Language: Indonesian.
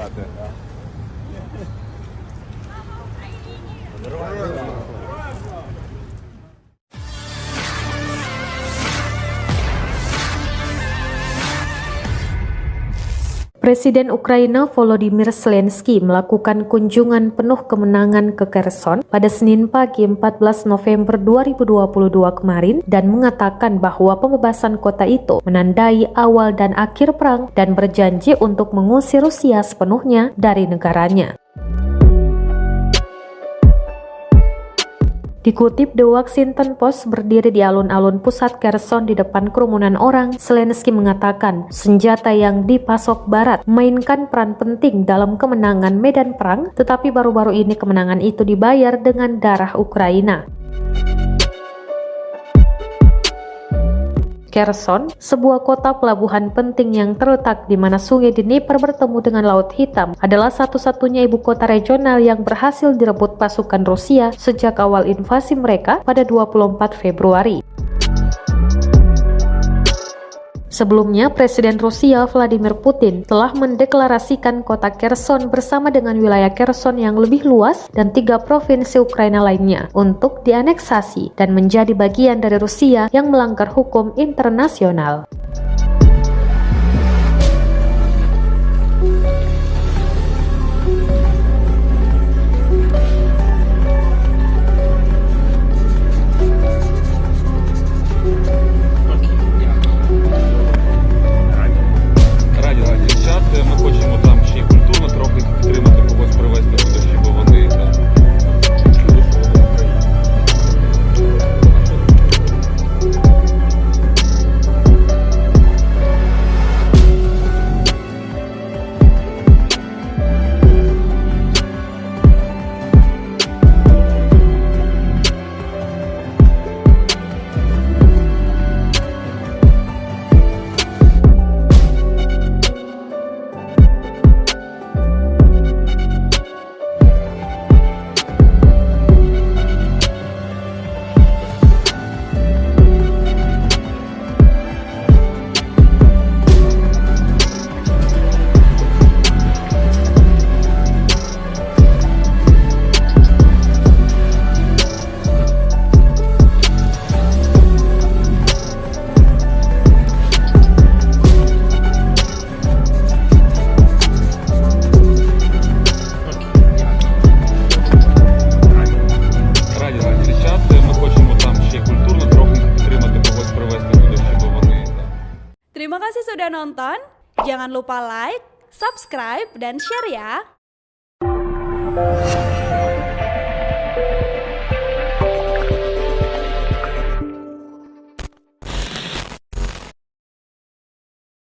ada. Presiden Ukraina Volodymyr Zelensky melakukan kunjungan penuh kemenangan ke Kherson pada Senin pagi 14 November 2022 kemarin dan mengatakan bahwa pembebasan kota itu menandai awal dan akhir perang dan berjanji untuk mengusir Rusia sepenuhnya dari negaranya. Dikutip The Washington Post, berdiri di alun-alun pusat Kherson di depan kerumunan orang, Zelensky mengatakan senjata yang dipasok Barat memainkan peran penting dalam kemenangan medan perang, tetapi baru-baru ini kemenangan itu dibayar dengan darah Ukraina. Kherson, sebuah kota pelabuhan penting yang terletak di mana Sungai Dnieper bertemu dengan Laut Hitam, adalah satu-satunya ibu kota regional yang berhasil direbut pasukan Rusia sejak awal invasi mereka pada 24 Februari. Sebelumnya, Presiden Rusia Vladimir Putin telah mendeklarasikan kota Kherson bersama dengan wilayah Kherson yang lebih luas dan 3 provinsi Ukraina lainnya untuk dianeksasi dan menjadi bagian dari Rusia yang melanggar hukum internasional. Ми хочемо там ще й культурно трохи підтримати, когось привезти туди, щоб вони Terima kasih sudah nonton. Jangan lupa like, subscribe, dan share ya.